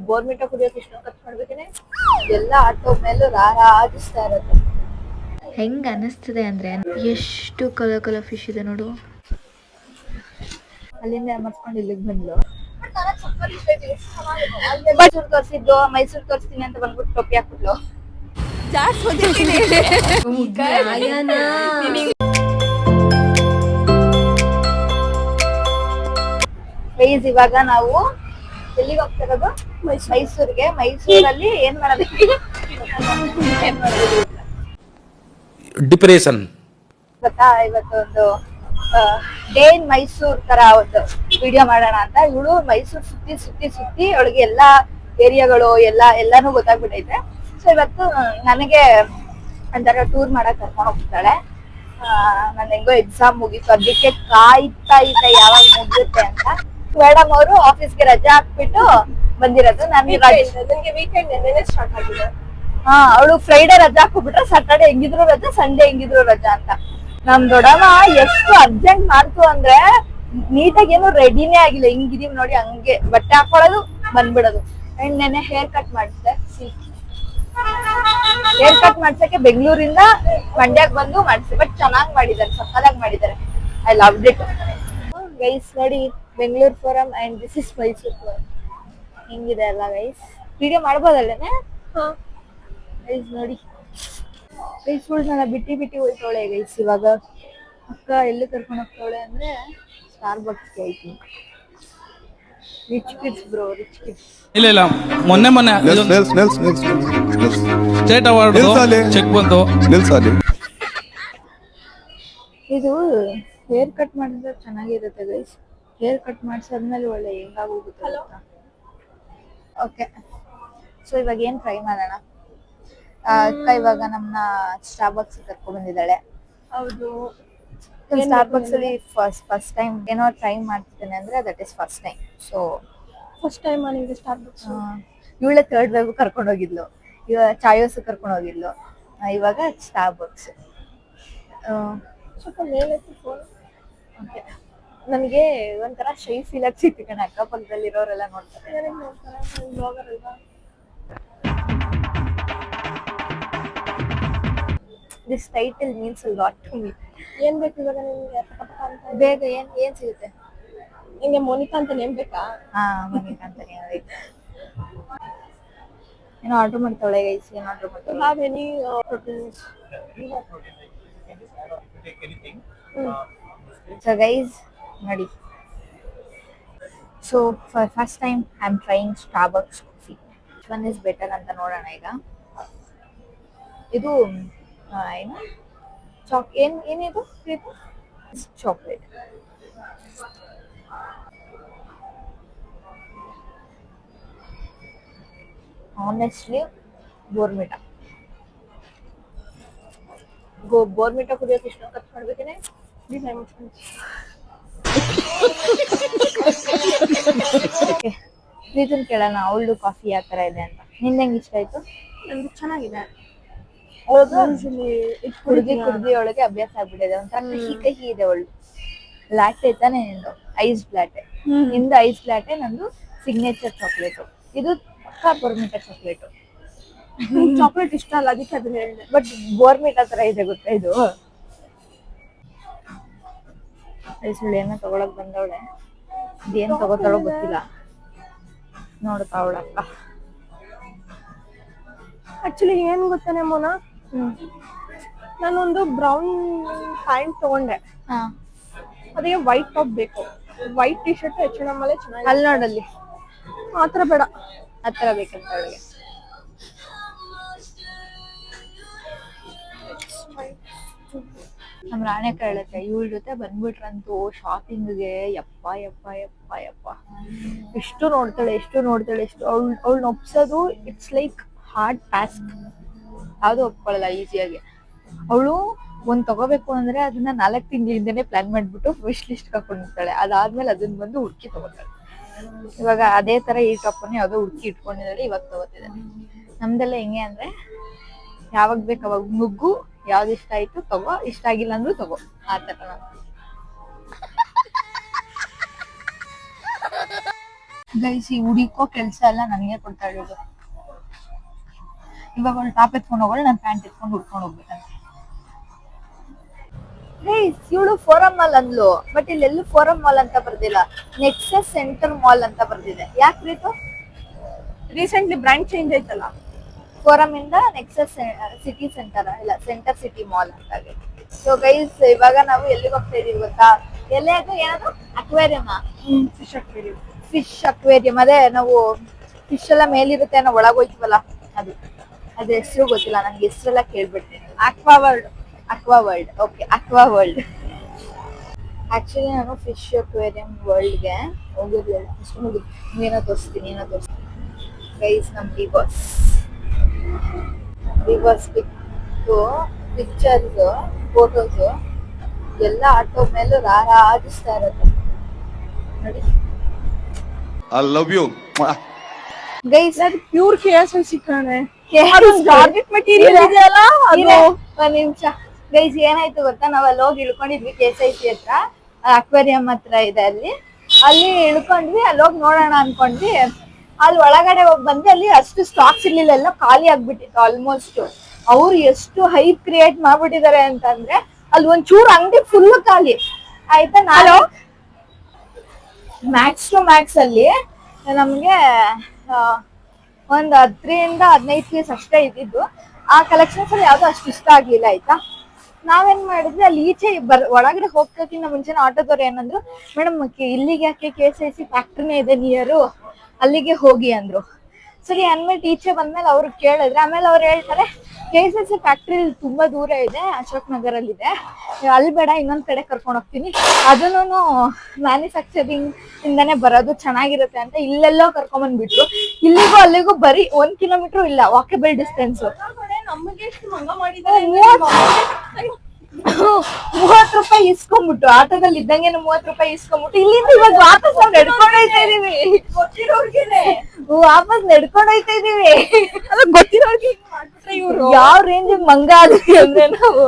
ಬೋರ್ಮಿಟ ಕುಡಿಯೋಕೆ ಇಷ್ಟೊಂದು ಖರ್ಚು ಮಾಡ್ಬೇಕೇನೆ. ಎಲ್ಲ ಆಟೋ ಮೇಲೂ ರಾರಾಜಿಸ್ತಾ ಇರುತ್ತೆ. ಹೆಂಗ್ ಅನಿಸ್ತದೆ ಅಂದ್ರೆ ಎಷ್ಟು ಕಲರ್ ಫಿಶ್ ಇದೆ ನೋಡು. ಅಲ್ಲಿಂದ ಮರ್ಸ್ಕೊಂಡು ಇಲ್ಲಿಗೆ ಬಂದ್ಲು. ಮೈಸೂರು ತೋರಿಸಿದ್ದು ಮೈಸೂರು ತೋರಿಸ್ತೀನಿ ಅಂತ ಬಂದ್ಬಿಟ್ಟು ಟೊಪ್ಪಿ ಹಾಕ್ಬಿಟ್ಲು. ಗೈಸ್ ಇವಾಗ ನಾವು ಎಲ್ಲಿಗೆ ಹೋಗ್ತಾ ಇರೋದು? ಮೈಸೂರಿಗೆ. ಮೈಸೂರಲ್ಲಿ ಏನ್ ಮಾಡೋದಕ್ಕೆ ಡಿಪ್ರೆಷನ್ ಗೊತ್ತಾ? ಇವತ್ತೊಂದು ಡೇ ಇನ್ ಮೈಸೂರ್ ತರ ಒಂದು ವಿಡಿಯೋ ಮಾಡೋಣ ಅಂತ. ಇವಳು ಮೈಸೂರ್ ಸುತ್ತಿ ಸುತ್ತಿ ಸುತ್ತಿ ಅವಳಿಗೆ ಎಲ್ಲಾ ಏರಿಯಾಗಳು ಎಲ್ಲಾನು ಗೊತ್ತಾಗ್ಬಿಟ್ಟೈತೆ. ಸೊ ಇವತ್ತು ನನಗೆ ಒಂಥರ ಟೂರ್ ಮಾಡಕ್ ಕರ್ಕೊಂಡು ಹೋಗ್ತಾಳೆ. ನನ್ ಹೆಂಗೋ ಎಕ್ಸಾಮ್ ಮುಗೀತು, ಅದಕ್ಕೆ ಕಾಯ್ತಾ ಇದ್ದೆ ಯಾವಾಗ ಮುಗಿಯುತ್ತೆ ಅಂತ. ಮೇಡಮ್ ಅವರು ಆಫೀಸ್ಗೆ ರಜೆ ಹಾಕ್ಬಿಟ್ಟು ಬಂದಿರೋದು. ನನಗೆ ವೀಕೆಂಡ್ ಸ್ಟಾರ್ಟ್ ಆಗಿದೆ. ಅವಳು ಫ್ರೈಡೆ ರಜಾ ಹಾಕ್ಬಿಟ್ರೆ ಸ್ಯಾಟರ್ಡೆ ಹೆಂಗಿದ್ರು ರಜಾ, ಸಂಡೇ ಹೆಂಗಿದ್ರು ರಜಾ ಅಂತ. ನಮ್ ದೊಡ್ಡಮ್ಮ ಎಷ್ಟು ಅರ್ಜೆಂಟ್ ಮಾಡ್ತು ಅಂದ್ರೆ ನೀಟಾಗಿ ಏನು ರೆಡಿನೇ ಆಗಿಲ್ಲ. ಹಿಂಗಿದೀವಿ ನೋಡಿ ಹಂಗೆ ಬಟ್ಟೆ ಹಾಕೊಳ್ಳೋದು ಬಂದ್ಬಿಡೋದು. ಅಂಡ್ ನೆನ್ನೆ ಹೇರ್ ಕಟ್ ಮಾಡಿಸ್ದೆ. ಹೇರ್ ಕಟ್ ಮಾಡ್ಸಕ್ಕೆ ಬೆಂಗಳೂರಿಂದ ಮಂಡ್ಯಕ್ಕೆ ಬಂದು ಮಾಡಿಸಿ. ಬಟ್ ಚೆನ್ನಾಗಿ ಮಾಡಿದ್ದಾರೆ, ಸಕ್ಕದಾಗಿ ಮಾಡಿದ್ದಾರೆ. I love it. ಗೈಸ್ ನೋಡಿ, Bengaluru forum and this is Mysuru forum. ಹಿಂಗಿದೆ ಅಲ್ಲ ಗೈಸ್? ವಿಡಿಯೋ ಮಾಡ್ಬೋದಲ್ಲೇನೆ? ಗೈಸ್ ನೋಡಿ, ಗೈಸ್ ನನ್ನ ಬಿಟ್ಟಿ ಹೋಯ್ತವಳೆ ಗೈಸ್. ಇವಾಗ ಅಕ್ಕ ಎಲ್ಲಿ ಕರ್ಕೊಂಡು ಹೋಗ್ತಾವಳೆ ಅಂದ್ರೆ ಸ್ಟಾರ್ಬಕ್ಸ್ಗೆ ಐತಿ. Rich kids bro, rich kids. ಇಲ್ಲ ಮೊನ್ನೆ ಸ್ಟೇಟ್ ಅವಾರ್ಡ್ ಚೆಕ್ ಬಂತು. ಇದು ಹೇರ್ ಕಟ್ ಮಾಡಿದ್ರೆ ಚೆನ್ನಾಗಿರುತ್ತೆ ಗೈಸ್. ಹೇರ್ ಕಟ್ ಮಾಡಿಸಾದ್ಮೇಲೆ ಒಳ್ಳೆ ಹೆಂಗಾಗೋಗುತ್ತೆ. ಓಕೆ, ಸೊ ಇವಾಗ ಏನ್ ಟ್ರೈ ಮಾಡೋಣ? ಅಕ್ಕ ಇವಾಗ ನಮ್ಮನ್ನ ಸ್ಟಾರ್ಬಕ್ಸ್ ಕರ್ಕೊಂಡ್ ಬಂದಿದ್ದಾಳೆ. ಹೌದು, ಸ್ಟಾರ್ಬಕ್ಸ್ ಅಲ್ಲಿ ಫಸ್ಟ್ ಟೈಮ್ ಏನೋ ಟ್ರೈ ಮಾಡ್ತಿದ್ದೇನೆ ಅಂದ್ರೆ that is first time. So first time ನಿಮಗೆ ಸ್ಟಾರ್ಬಕ್ಸ್? ಇವಳೆ ಥರ್ಡ್ ವೇವ್ ಕರ್ಕೊಂಡು ಹೋಗಿದ್ಲು, ಇವಾಗ ಚಾಯೋಸ್ ಕರ್ಕೊಂಡು ಹೋಗಿದ್ಲು, ಇವಾಗ ಸ್ಟಾರ್ಬಕ್ಸ್. ಸ್ವಲ್ಪ ಮೇಲೆ ಫೋನ್. ಓಕೆ, ನನಗೆ ಒಂಥರ ಶೈ ಫೀಲ್ ಆಗ್ತಿತ್ತು ಕಣ. ಅಕ್ಕಪಕ್ಕದಲ್ಲಿ ಇರೋರೆಲ್ಲ ನೋಡ್ತಾರೆ. This title means a lot to me. ಏನ್ ಬೇಕು ಇವಾಗ ನಿಮ್ಗೆ? ಬೇಗ ಏನ್ ಸಿಗುತ್ತೆ ನಿಂಗೆ? ಮೋನಿಕಾ ಅಂತ ನೇಮ್ ಬೇಕಾ? ಮೋನಿಕಾ ಅಂತ ನೇಮ್ ಬೇಕು. ಏನೋ ಆರ್ಡರ್ ಮಾಡ್ತಾವಳೆ ಗೈಸ್. ಏನ್ ಆರ್ಡರ್ ಮಾಡ್ತಾವಳೆ? Have any protein? So guys ನೋಡಿ, so for first time I am trying Starbucks coffee. Which one is better ಅಂತ ನೋಡೋಣ ಈಗ. ಇದು ಏನು ಏನಿದು? ಚಾಕ್ಲೇಟ್. ಆನೆಸ್ಟ್ಲಿ ಬೋರ್ಮಿಟಾ ಕುಡಿಯೋಕೆ ಇಷ್ಟೊಂದು ಖರ್ಚು ಮಾಡ್ಬೇಕೇನೆ. ಪ್ರೀತಿನ್ ಕೇಳೋಣ ಅವಳು ಕಾಫಿ ಯಾವ ತರ ಇದೆ ಅಂತ. ನಿಂದ ಹೆಂಗ್ ಇಷ್ಟ ಆಯ್ತು? ನಂಗೆ ಚೆನ್ನಾಗಿದೆ. ಕುಡ್ದಿ ಒಳಗೆ ಅಭ್ಯಾಸ ಆಗ್ಬಿಟ್ಟಿದೆ. ಒಂಥರ ಕಹಿ ಇದೆ. ಅವಳು ಲ್ಯಾಟೆ ತಾನೆ ನಿಂದು? Ice latte. ನಿಂದು ಐಸ್ ಲ್ಯಾಟೆ, ನಂದು ಸಿಗ್ನೇಚರ್ ಚಾಕ್ಲೇಟು. ಇದು ಪಕ್ಕಾ ಬೋರ್ಮಿಟಾ ಚಾಕ್ಲೇಟು. ಚಾಕ್ಲೇಟ್ ಇಷ್ಟ ಅಲ್ಲ, ಅದಕ್ಕೆ ಅದನ್ನ ಹೇಳಿದೆ. ಬಟ್ ಬೋರ್ಮಿಟಾ ತರ ಇದೆ ಗೊತ್ತಾ ಇದು? ಸುಳ್ಳು ಏನೋ ತಗೊಳಕ್ ಬಂದವಳೆ. ಇದೇನ್ ತಗೋತಾಳೋ ಗೊತ್ತಿಲ್ಲ. ನೋಡ್ತಾ ಅವಳಕ್ಕ. ಆಕ್ಚುಲಿ ಏನ್ ಗೊತ್ತಾನೆ ಮೋನ, ನಾನೊಂದು ಬ್ರೌನ್ ಪ್ಯಾಂಟ್ ತಗೊಂಡೆ. ಅದಕ್ಕೆ ವೈಟ್ ಟಾಪ್ ಬೇಕು. ವೈಟ್ ಟಿ ಶರ್ಟ್ H&M ಅಲ್ಲೇ ಚೆನ್ನಾಗಿ. ಅಲ್ಲಿ ನೋಡಲ್ಲಿ ಆತರ ಬೇಡ, ಆತರ ಬೇಕಂತ ಅವಳಿಗೆ. ನಮ್ ರಾಣೆ ಹೇಳುತ್ತೆ, ಇವಳ ಜೊತೆ ಬಂದ್ಬಿಟ್ರಂತೂ ಶಾಪಿಂಗ್ಗೆ ಯಪ್ಪ ಯಪ್ಪ ಯಪ್ಪ ಯಪ್ಪ ಎಷ್ಟು ನೋಡ್ತಾಳೆ. ಅವಳನ್ನ ಒಪ್ಸೋದು ಇಟ್ಸ್ ಲೈಕ್ ಹಾರ್ಡ್ ಟಾಸ್ಕ್. ಯಾವ್ದು ಒಪ್ಕೊಳ್ಳಲ್ಲ ಈಸಿಯಾಗಿ. ಅವಳು ಒಂದ್ ತಗೋಬೇಕು ಅಂದ್ರೆ ಅದನ್ನ 4 ತಿಂಗಳಿಂದನೇ ಪ್ಲಾನ್ ಮಾಡ್ಬಿಟ್ಟು ವಿಶ್ ಲಿಸ್ಟ್ ಹಾಕೊಂಡಿರ್ತಾಳೆ. ಅದಾದ್ಮೇಲೆ ಅದನ್ನ ಬಂದು ಹುಡುಕಿ ತಗೋತಾಳೆ. ಇವಾಗ ಅದೇ ತರ ಈ ಟಾಪನ್ನ ಯಾವ್ದೋ ಹುಡುಕಿ ಇಟ್ಕೊಂಡಿದ್ದಾಳೆ, ಇವಾಗ ತಗೋತಿದ್ದಾಳೆ. ನಮ್ದೆಲ್ಲ ಹೆಂಗೆ ಅಂದ್ರೆ ಯಾವಾಗ ಬೇಕು ಅವಾಗ ನುಗ್ಗು, ಯಾವ್ದು ಇಷ್ಟ ಆಯ್ತು ತಗೋ, ಇಷ್ಟ ಆಗಿಲ್ಲ ಅಂದ್ರೂ ತಗೋ, ಆತರ. ಗೈಸ್ ಈ ಹುಡುಕೋ ಕೆಲ್ಸ ಎಲ್ಲ ನನಗೆ ಕೊಡ್ತಾ ಇರೋದು. ಇವಾಗ ಅವಳು ಟಾಪ್ ಎತ್ಕೊಂಡು ಹೋಗೋಳು, ನಾನು ಪ್ಯಾಂಟ್ ಎತ್ಕೊಂಡು ಹುಡ್ಕೊಂಡು ಹೋಗ್ಬೇಕಂತೆ. ಗೈಸ್ ಇವಳು ಫೋರಂ ಮಾಲ್ ಅಂದ್ಲು, ಬಟ್ ಇಲ್ಲೆಲ್ಲೂ ಫೋರಂ ಮಾಲ್ ಅಂತ ಬರ್ದಿಲ್ಲ, ನೆಕ್ಸಸ್ ಸೆಂಟರ್ ಮಾಲ್ ಅಂತ ಬರ್ದಿದೆ. ಯಾಕೆ ರೀತು? ರೀಸೆಂಟ್ಲಿ ಬ್ರ್ಯಾಂಡ್ ಚೇಂಜ್ ಆಯ್ತಲ್ಲ. ಫೋರಂ ಇಂದ ನೆಕ್ಸಸ್ ಸಿಟಿ ಸೆಂಟರ್ ಇಲ್ಲ ಸೆಂಟರ್ ಸಿಟಿ ಮಾಲ್ ಅಂತ ಆಗಿದೆ. ಸೊ ಗೈಸ್ ಇವಾಗ ನಾವು ಎಲ್ಲಿಗೆ ಹೋಗ್ತಾ ಇದೀವಿ ಗೊತ್ತಾ? ಎಲ್ಲೇ ಅದು ಏನದು aquarium, fish aquarium. Fish aquarium. ಅದೇ ನಾವು ಫಿಶ್ ಎಲ್ಲ ಮೇಲಿರುತ್ತೆ ನಾವು ಒಳಗೆ ಹೋಯ್ತೀವಲ್ಲ ಅದು. ಅದ್ರ ಹೆಸರು ಗೊತ್ತಿಲ್ಲ ನನ್ಗೆ, ಹೆಸರೆಲ್ಲ ಕೇಳ್ಬಿಡ್ತೀನಿ. Aqua world. Aqua world. Okay, aqua world. Actually ನಾನು ಫಿಶ್ ಅಕ್ವೇರಿಯಂ ವರ್ಲ್ಡ್ಗೆ ಹೋಗಿರ್ಲಿಲ್ಲ. ಏನೋ ತೋರಿಸ್ತೀನಿ. ಗೈಸ್ ನಮ್ ಡಿವರ್ಸ್ ಪಿಕ್ಚರ್ಸ್ ಫೋಟೋಸ್ ಎಲ್ಲ ಆಟೋ ಮೇಲೂ ರಾರಾಜಿಸ್ತಾ ಇರತ್ತೆ ನೋಡಿ. I love you. ಗೈಸ್ ಅದು ಪ್ಯೂರ್ KSIC ಕಣೆ. ಜಾರ್ಜೆಟ್ ಜಾರ್ಜೆಟ್ ಮೆಟೀರಿಯಲ್ ಇದೆಯಲ್ಲ ಅದು. ಒಂದ್ ನಿಮಿಷ ಗೈಸ್, ಏನಾಯ್ತು ಗೊತ್ತಾ? ನಾವ್ ಅಲ್ಲಿ ಹೋಗಿ ಇಳ್ಕೊಂಡಿದ್ವಿ KSIC ಹತ್ರ, ಅಕ್ವೇರಿಯಂ ಹತ್ರ ಇದೆ ಅಲ್ಲಿ ಇಳ್ಕೊಂಡ್ವಿ. ಅಲ್ಲಿ ಹೋಗಿ ನೋಡೋಣ ಅನ್ಕೊಂಡ್ವಿ. ಅಲ್ಲಿ ಒಳಗಡೆ ಹೋಗಿ ಬಂದ್ರೆ ಅಲ್ಲಿ ಅಷ್ಟು ಸ್ಟಾಕ್ಸ್ ಇರ್ಲಿಲ್ಲ, ಎಲ್ಲ ಖಾಲಿ ಆಗ್ಬಿಟ್ಟಿತ್ತು ಆಲ್ಮೋಸ್ಟ್. ಅವ್ರು ಎಷ್ಟು ಹೈಪ್ ಕ್ರಿಯೇಟ್ ಮಾಡ್ಬಿಟ್ಟಿದ್ದಾರೆ ಅಂತಂದ್ರೆ ಅಲ್ಲಿ ಒಂಚೂರು ಅಂಗಡಿ ಫುಲ್ ಖಾಲಿ ಆಯ್ತಾ. ನಾನು ಮ್ಯಾಕ್ಸ್ ಟು ಮ್ಯಾಕ್ಸ್ ಅಲ್ಲಿ ನಮ್ಗೆ ಒಂದ್ 10-15 ಪೀಸ್ ಅಷ್ಟೇ ಇದ್ದಿದ್ದು. ಆ ಕಲೆಕ್ಷನ್ಸ್ ಅಲ್ಲಿ ಯಾವ್ದು ಅಷ್ಟು ಇಷ್ಟ ಆಗ್ಲಿಲ್ಲ ಆಯ್ತಾ. ನಾವೇನ್ ಮಾಡಿದ್ವಿ, ಅಲ್ಲಿ ಈಚೆ ಒಳಗಡೆ ಹೋಗ್ತಕ್ಕಿಂತ ಮುಂಚೆನೆ ಆಟೋದವ್ರು ಏನಂದ್ರು, ಮೇಡಮ್ ಇಲ್ಲಿಗೆ ಯಾಕೆ KSIC ಫ್ಯಾಕ್ಟ್ರಿನೇ ಇದೆ ನಿಯರು, ಅಲ್ಲಿಗೆ ಹೋಗಿ ಅಂದ್ರು. ಸರಿ ಅಂದ್ಬಿಟ್ಟು ಈಚೆ ಬಂದ್ಮೇಲೆ ಅವ್ರು ಕೇಳಿದ್ರೆ, ಆಮೇಲೆ ಅವ್ರು ಹೇಳ್ತಾರೆ KSIC ಫ್ಯಾಕ್ಟ್ರಿ ತುಂಬಾ ದೂರ ಇದೆ, ಅಶೋಕ್ ನಗರಲ್ಲಿ ಇದೆ, ಅಲ್ಲಿ ಬೇಡ ಇನ್ನೊಂದ್ ಕಡೆ ಕರ್ಕೊಂಡು ಹೋಗ್ತೀನಿ, ಅದನ್ನು ಮ್ಯಾನುಫ್ಯಾಕ್ಚರಿಂಗ್ ಇಂದಾನೆ ಬರೋದು, ಚೆನ್ನಾಗಿರುತ್ತೆ ಅಂತ ಇಲ್ಲೆಲ್ಲೋ ಕರ್ಕೊಂಡ್ ಬಂದ್ಬಿಟ್ರು. ಇಲ್ಲಿಗೂ ಅಲ್ಲಿಗೂ ಬರೀ 1 ಕಿಲೋಮೀಟರ್ ಇಲ್ಲ, ವಾಕೇಬಲ್ ಡಿಸ್ಟೆನ್ಸ್. ನಮಗೆ ಎಷ್ಟು ಮಂಗ ಮಾಡಿದ್ದಾರೆ. 30 ರೂಪಾಯಿ ಇಸ್ಕೊಂಡ್ಬಿಟ್ಟು, ಆಟೋದಲ್ಲಿ ಇದ್ದಂಗೆ 30 ರೂಪಾಯಿ ಇಸ್ಕೊಂಡ್ಬಿಟ್ಟು ಇಲ್ಲಿಂದ ಇವಾಗ ವಾಪಸ್ ನಾವು ನಡ್ಕೊಂಡು ಹೋಯ್ತಾ ಇದೀವಿ. ಗೊತ್ತಿರೋರ್ಗೆನೆ ವಾಪಸ್ ನಡ್ಕೊಂಡು ಹೋಯ್ತಾ ಇದೀವಿ. ಅದು ಗೊತ್ತಿರೋರ್ಗೆ ಮಾಡ್ಬಿಟ್ರೆ ಇವ್ರು ಯಾವ ರೇಂಜ್ ಮಂಗ ಆದ್ವಿ ಅಂದ್ರೆ ನಾವು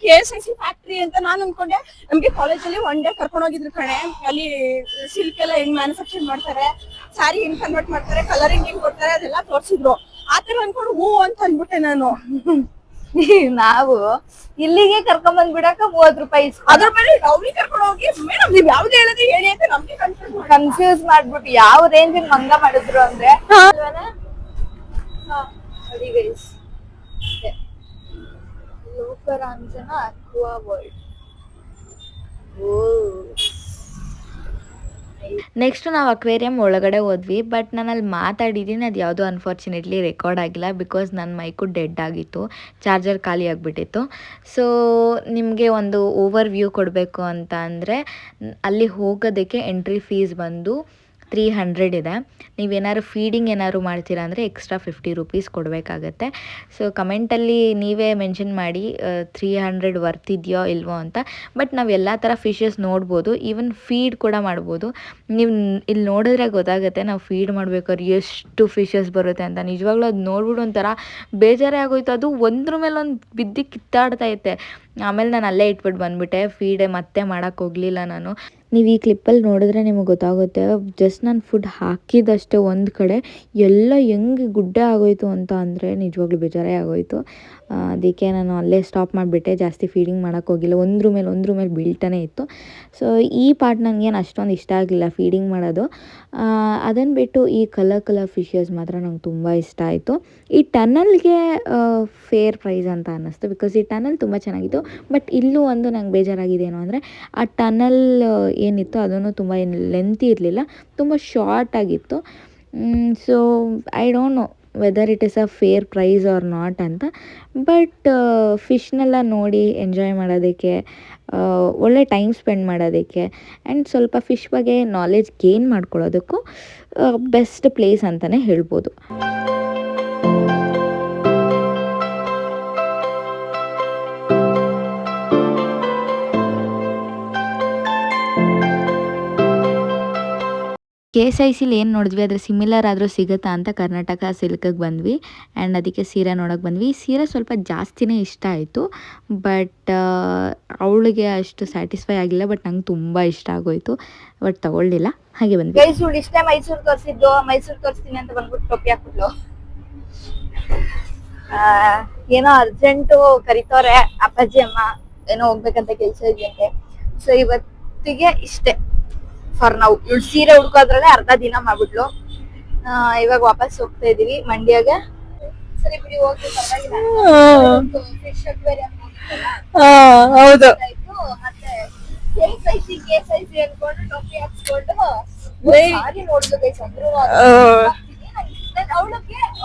KSIC ಫ್ಯಾಕ್ಟ್ರಿ ಅಂತ ನಾನ್ ಅನ್ಕೊಂಡೆ. ನಮ್ಗೆ ಕಾಲೇಜಲ್ಲಿ ಒನ್ ಡೇ ಕರ್ಕೊಂಡು ಹೋಗಿದ್ರು ಕಣೆ. ಅಲ್ಲಿ ಸಿಲ್ಕ್ ಎಲ್ಲ ಹೆಂಗ್ ಮ್ಯಾನುಫ್ಯಾಕ್ಚರ್ ಮಾಡ್ತಾರೆ, ಸ್ಯಾರಿ ಹೆಂಗ್ ಕನ್ವರ್ಟ್ ಮಾಡ್ತಾರೆ, ಕಲರಿಂಗ್ ಹೆಂಗ್ ಕೊಡ್ತಾರೆ ಅದೆಲ್ಲ ತೋರ್ಸಿದ್ರು. ಆತರ ಅನ್ಕೊಂಡು ಹೂ ಅಂತ ಅನ್ಬಿಟ್ಟೆ ನಾನು. ನಾವು ಇಲ್ಲಿಗೆ ಕರ್ಕೊಂಡ್ ಬಂದ್ಬಿಡಕ 30 ರೂಪಾಯಿ ಅದ್ರ ಮೇಲೆ ಅವ್ರಿಗೆ ಕರ್ಕೊಂಡು ಹೋಗಿ ಮೇಡಮ್ ನೀವ್ ಯಾವ್ದು ಹೇಳಿದ್ರೆ ಹೇಳಿ ಅಂತ ನಮ್ಗೆ ಕನ್ಫ್ಯೂಸ್ ಮಾಡ್ಬಿಟ್ಟು ಯಾವ ರೇಂಜ್ ಮಂಗ ಮಾಡಿದ್ರು ಅಂದ್ರೆ ಲೋಕರಾಂಜನ ಅಕ್ವಾ ವರ್ಲ್ಡ್. ನೆಕ್ಸ್ಟ್ ನಾವು ಅಕ್ವೇರಿಯಂ ಒಳಗಡೆ ಹೋದ್ವಿ, ಬಟ್ ನಾನು ಅಲ್ಲಿ ಮಾತಾಡಿದ್ದೀನಿ, ಅದು ಯಾವುದೋ ಅನ್ಫಾರ್ಚುನೇಟ್ಲಿ ರೆಕಾರ್ಡ್ ಆಗಿಲ್ಲ, ಬಿಕಾಸ್ ನನ್ನ ಮೈಕು ಡೆಡ್ ಆಗಿತ್ತು, ಚಾರ್ಜರ್ ಖಾಲಿ ಆಗಿಬಿಟ್ಟಿತ್ತು. ಸೊ ನಿಮಗೆ ಒಂದು ಓವರ್ ವ್ಯೂ ಕೊಡಬೇಕು ಅಂತ ಅಂದರೆ, ಅಲ್ಲಿ ಹೋಗೋದಕ್ಕೆ ಎಂಟ್ರಿ ಫೀಸ್ ಬಂದು 300 ಇದೆ. ನೀವೇನಾದ್ರು ಫೀಡಿಂಗ್ ಏನಾದ್ರು ಮಾಡ್ತೀರಾ ಅಂದರೆ ಎಕ್ಸ್ಟ್ರಾ 50 ರೂಪೀಸ್ ಕೊಡಬೇಕಾಗತ್ತೆ. ಸೊ ಕಮೆಂಟಲ್ಲಿ ನೀವೇ ಮೆನ್ಷನ್ ಮಾಡಿ 300 ವರ್ತ್ ಇದೆಯೋ ಇಲ್ವೋ ಅಂತ. ಬಟ್ ನಾವು ಎಲ್ಲ ಥರ ಫಿಶಸ್ ನೋಡ್ಬೋದು, ಈವನ್ ಫೀಡ್ ಕೂಡ ಮಾಡ್ಬೋದು. ನೀವು ಇಲ್ಲಿ ನೋಡಿದ್ರೆ ಗೊತ್ತಾಗುತ್ತೆ ನಾವು ಫೀಡ್ ಮಾಡ್ಬೇಕಾದ್ರೆ ಎಷ್ಟು ಫಿಶಸ್ ಬರುತ್ತೆ ಅಂತ. ನಿಜವಾಗ್ಲೂ ಅದು ನೋಡ್ಬಿಟ್ಟು ಒಂಥರ ಬೇಜಾರೇ ಆಗೋಯ್ತು. ಅದು ಒಂದ್ರ ಮೇಲೆ ಒಂದು ಬಿದ್ದು ಕಿತ್ತಾಡ್ತೈತೆ. ಆಮೇಲೆ ನಾನು ಅಲ್ಲೇ ಇಟ್ಬಿಟ್ಟು ಬಂದುಬಿಟ್ಟೆ, ಫೀಡ್ ಮತ್ತೆ ಮಾಡೋಕ್ಕೆ ಹೋಗಲಿಲ್ಲ ನಾನು. ನೀವು ಈ ಕ್ಲಿಪ್ಪಲ್ಲಿ ನೋಡಿದ್ರೆ ನಿಮಗೆ ಗೊತ್ತಾಗುತ್ತೆ, ಜಸ್ಟ್ ನಾನು ಫುಡ್ ಹಾಕಿದಷ್ಟೇ ಒಂದು ಕಡೆ ಎಲ್ಲ ಹೆಂಗೆ ಗುಡ್ಡೆ ಆಗೋಯ್ತು ಅಂತ ಅಂದರೆ ನಿಜವಾಗ್ಲೂ ಬೇಜಾರೇ ಆಗೋಯ್ತು. ಅದಕ್ಕೆ ನಾನು ಅಲ್ಲೇ ಸ್ಟಾಪ್ ಮಾಡಿಬಿಟ್ಟೆ, ಜಾಸ್ತಿ ಫೀಡಿಂಗ್ ಮಾಡೋಕ್ಕೆ ಹೋಗಿಲ್ಲ. ಒಂದ್ರ ಮೇಲೆ ಬೀಳ್ತಾನೆ ಇತ್ತು. ಸೊ ಈ ಪಾರ್ಟ್ ನನಗೇನು ಅಷ್ಟೊಂದು ಇಷ್ಟ ಆಗಲಿಲ್ಲ ಫೀಡಿಂಗ್ ಮಾಡೋದು. ಅದನ್ನು ಬಿಟ್ಟು ಈ ಕಲರ್ ಫಿಶಸ್ ಮಾತ್ರ ನಂಗೆ ತುಂಬ ಇಷ್ಟ ಆಯಿತು. ಈ ಟನಲ್ಗೆ ಫೇರ್ ಪ್ರೈಸ್ ಅಂತ ಅನ್ನಿಸ್ತು, ಬಿಕಾಸ್ ಈ ಟನಲ್ ತುಂಬ ಚೆನ್ನಾಗಿತ್ತು. ಬಟ್ ಇಲ್ಲೂ ಒಂದು ನಂಗೆ ಬೇಜಾರಾಗಿದ್ದೇನು ಅಂದರೆ ಆ ಟನಲ್ ಏನಿತ್ತು ಅದನ್ನು ತುಂಬ ಲೆಂತಿ ಇರಲಿಲ್ಲ, ತುಂಬ ಶಾರ್ಟ್ ಆಗಿತ್ತು. So I don't know whether it is a fair price or not ಅಂತ. ಬಟ್ ಫಿಶ್ನೆಲ್ಲ ನೋಡಿ ಎಂಜಾಯ್ ಮಾಡೋದಕ್ಕೆ, ಒಳ್ಳೆ ಟೈಮ್ ಸ್ಪೆಂಡ್ ಮಾಡೋದಕ್ಕೆ ಆ್ಯಂಡ್ ಸ್ವಲ್ಪ ಫಿಶ್ ಬಗ್ಗೆ ನಾಲೆಜ್ ಗೇನ್ ಮಾಡ್ಕೊಳ್ಳೋದಕ್ಕೂ ಬೆಸ್ಟ್ ಪ್ಲೇಸ್ ಅಂತಲೇ ಹೇಳ್ಬೋದು. KSICಲಿ ಏನು ನೋಡಿದ್ವಿ ಅದ್ರ ಸಿಮಿಲರ್ ಆದರೂ ಸಿಗುತ್ತಾ ಅಂತ ಕರ್ನಾಟಕ ಸಿಲ್ಕಿಗೆ ಬಂದ್ವಿ ಆ್ಯಂಡ್ ಅದಕ್ಕೆ ಸೀರೆ ನೋಡೋಕೆ ಬಂದ್ವಿ. ಈ ಸೀರೆ ಸ್ವಲ್ಪ ಜಾಸ್ತಿನೇ ಇಷ್ಟ ಆಯಿತು, ಬಟ್ ಅವಳಿಗೆ ಅಷ್ಟು ಸ್ಯಾಟಿಸ್ಫೈ ಆಗಿಲ್ಲ. ಬಟ್ ನಂಗೆ ತುಂಬ ಇಷ್ಟ ಆಗೋಯಿತು, ಬಟ್ ತಗೊಳ್ಳಿಲ್ಲ, ಹಾಗೆ ಬಂದ್ವಿ. ಗೈಸ್ ಇವಳು ಇಷ್ಟೇ ಮೈಸೂರು ತೋರಿಸಿದ್ದು, ಮೈಸೂರು ತೋರಿಸ್ತೀನಿ ಅಂತ ಬಂದ್ಬಿಟ್ಟು ಟೊಪ್ಪಿ ಹಾಕ್ಬಿಟ್ಲು. ಏನೋ ಅರ್ಜೆಂಟು ಕರಿತವ್ರೆ ಅಪ್ಪಾಜಿ ಅಮ್ಮ, ಏನೋ ಹೋಗ್ಬೇಕಂತ ಕೆಲ್ಸ ಇದೆಯಂತೆ. ಸೊ ಇವತ್ತಿಗೆ ಇಷ್ಟೇ ಫಾರ್ ನಾವು. ಇವಳು ಸೀರೆ ಹುಡ್ಕೋದ್ರಲ್ಲೇ ಅರ್ಧ ದಿನ ಮಾಡ್ಬಿಟ್ಲು. ಇವಾಗ ವಾಪಸ್ ಹೋಗ್ತಾ ಇದೀವಿ ಮಂಡ್ಯಾಗೆ. ಸರಿ ಬಿಡಿ, ಹೋಗಿ ಪರವಾಗಿಲ್ಲ. ಫಿಶ್ ಅಕ್ವೇರಿಯಂ ಹೌದು. ಆಯ್ತು. ಮತ್ತೆ KSIC ಅನ್ಕೊಂಡು ಟೊಪ್ಪಿ ಹಾಕ್ಸ್ಕೊಂಡು ಸಾರಿ ನೋಡ್ಲು ಗೈಸ್. ಅಂದ್ರು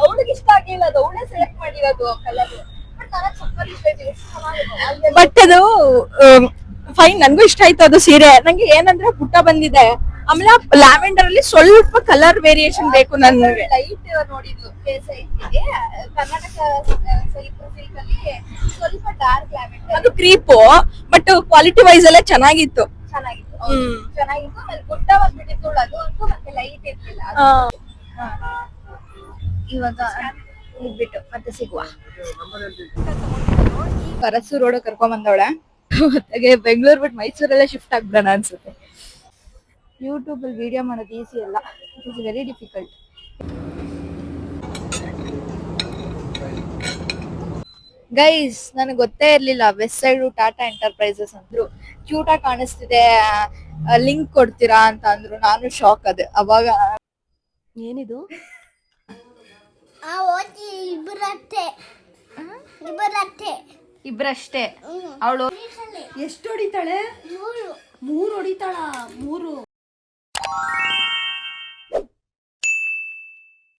ಅವಳಿಗೆ ಇಷ್ಟ ಆಗಿಲ್ಲ, ಅದು ಅವಳೇ ಸೆಲೆಕ್ಟ್ ಮಾಡಿರೋದು ಕಲರ್. ಬಟ್ ನನಗೆ ಸಕ್ಕರ್ ಇಷ್ಟ ಆಯ್ತು. ಬಟ್ ಅದು ಫೈನ್, ನನ್ಗೂ ಇಷ್ಟ ಆಯ್ತು ಅದು ಸೀರೆ. ನಂಗೆ ಏನಂದ್ರೆ ಪುಟ್ಟ ಬಂದಿದೆ, ಆಮೇಲೆ ಲ್ಯಾವೆಂಡರ್ ಅಲ್ಲಿ ಸ್ವಲ್ಪ ಕಲರ್ ವೇರಿಯೇಷನ್ ಬೇಕು ನನಗೆ. ಲೈಟ್ ನೋಡಿದ್ಲು KSIC ಕರ್ನಾಟಕ ಸಿಲ್ಕ್ ಅಲ್ಲಿ ಸ್ವಲ್ಪ ಡಾರ್ಕ್ ಲ್ಯಾವೆಂಡರ್. ಅದು ಕ್ರೀಪು, ಬಟ್ ಕ್ವಾಲಿಟಿ ವೈಸ್ ಎಲ್ಲ ಚೆನ್ನಾಗಿತ್ತು. ಚೆನ್ನಾಗಿತ್ತು. ಚೆನ್ನಾಗಿತ್ತು. ಆಮೇಲೆ ಗುಡ್ಡ ಬಂದ್ಬಿಟ್ಟಿತ್ತು ಅದು ಅಂತೂ. ಮತ್ತೆ ಲೈಟ್ ಇರ್ಲಿಲ್ಲ. ಇವಾಗ ಹೋಗ್ಬಿಟ್ಟು ಮತ್ತೆ ಸಿಗುವ. ಅರಸು ರೋಡ್ ಕರ್ಕೊಂಡ್ ಬಂದವಳೆ. ಮತ್ತೆ ಬೆಂಗಳೂರು ಬಿಟ್ಟು ಮೈಸೂರಲ್ಲೇ ಶಿಫ್ಟ್ ಆಗ್ಬಿಡೋಣ ಅನ್ಸುತ್ತೆ. ಯೂಟ್ಯೂಬ್ ಅಲ್ಲಿ ವಿಡಿಯೋ ಮಾಡೋದು ಈಸಿ ಅಲ್ಲ, it is very difficult. Guys ನನಗೆ ಗೊತ್ತೇ ಇರ್ಲಿಲ್ಲ ವೆಸ್ಟ್ ಸೈಡ್ ಟಾಟಾ ಎಂಟರ್ಪ್ರೈಸಸ್ ಅಂದ್ರು. ಕ್ಯೂಟ್ ಆಗಿ ಕಾಣಿಸ್ತಿದೆ, ಲಿಂಕ್ ಕೊಡ್ತೀರಾ ಅಂತ ಅಂದ್ರು. ನಾನು ಶಾಕ್ ಅದೇ ಅವಾಗ. ಏನಿದು? ಇಬ್ರಷ್ಟೇ. ಅವಳು ಎಷ್ಟು ಹೊಡಿತಾಳೆ? 3 ಹೊಡಿತಾಳ. 3